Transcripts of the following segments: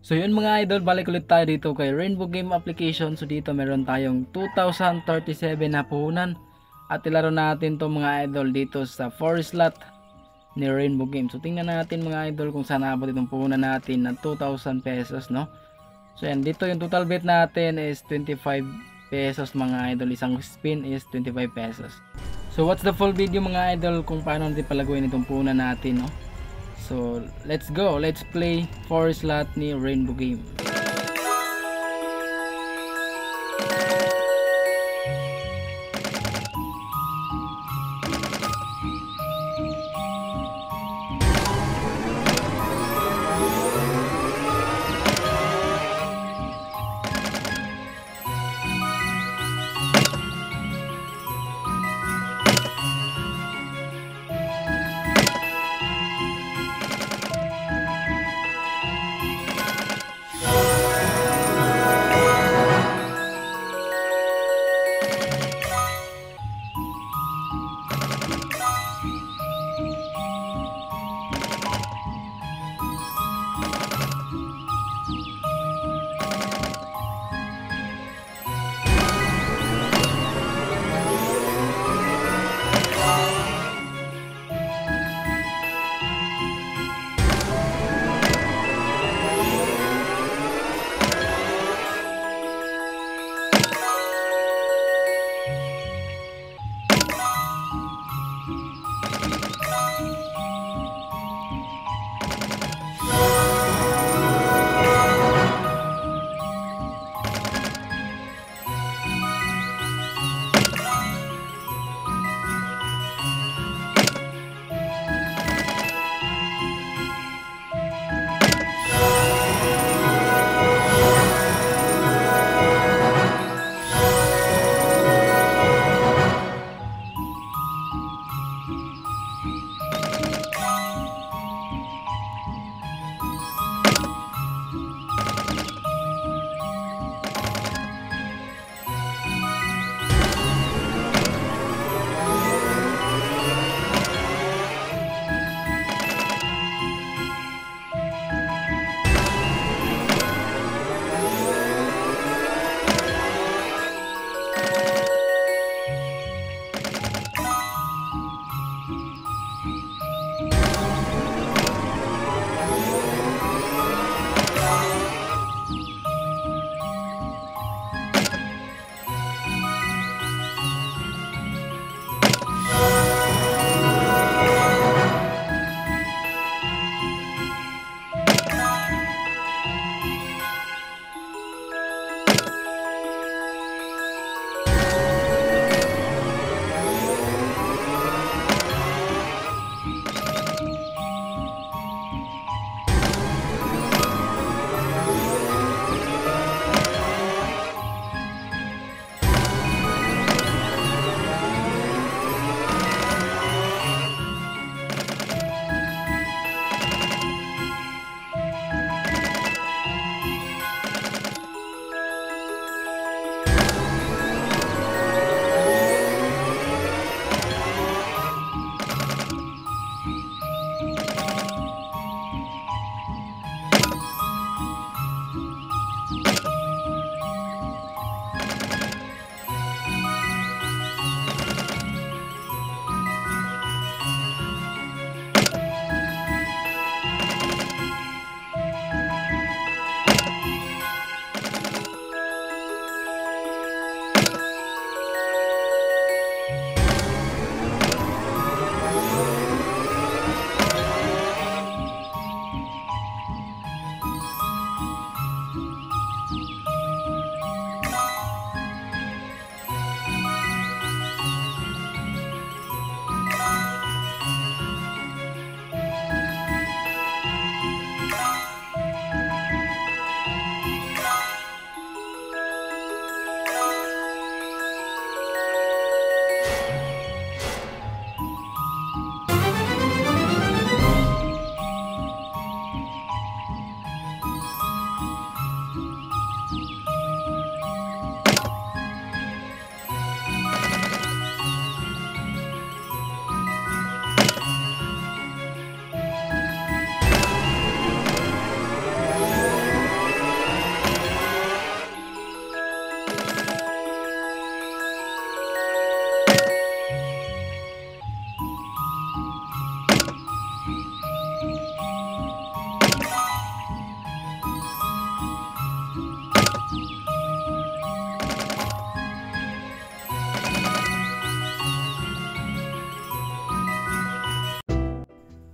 So yun mga idol, balik ulit tayo dito kay Rainbow Game Application. So dito meron tayong 2037 na puhunan. At ilaro natin to mga idol dito sa 4 slot ni Rainbow Game. So tingnan natin mga idol kung saan abot itong puhunan natin na 2,000 pesos, no? So yan, dito yung total bet natin is 25 pesos mga idol. Isang spin is 25 pesos. So what's the full video mga idol kung paano natin palaguin itong puhunan natin, no? So let's go, let's play 4 slot ni Rainbow Game.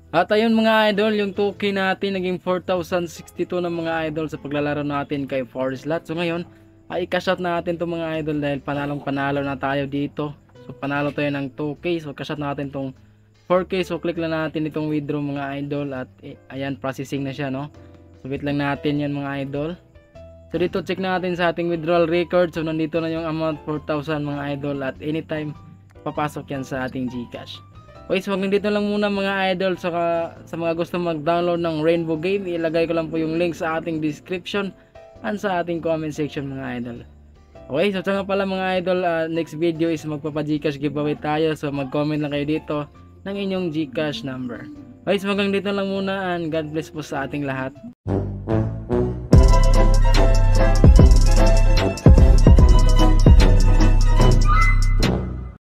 At ayun mga idol, yung 2K natin naging 4,062 ng mga idol sa paglalaro natin kay Forest Lot. So ngayon, ay i-cash out natin to mga idol dahil panalong panalo na tayo dito. So panalo tayo ng 2K, so cash out natin tong 4K. So click lang natin itong withdraw mga idol at ayan, processing na siya, no. So wait lang natin yan mga idol. So dito check natin sa ating withdrawal record. So nandito na yung amount 4,000 mga idol at anytime papasok yan sa ating GCash. Okay, so hanggang dito lang muna mga idol. Sa mga gusto mag-download ng Rainbow Game, ilagay ko lang po yung link sa ating description and sa ating comment section mga idol. Okay, so nga pala mga idol, next video is magpapa-GCash giveaway tayo. So mag-comment lang kayo dito ng inyong GCash number. Okay, so hanggang dito lang muna and God bless po sa ating lahat.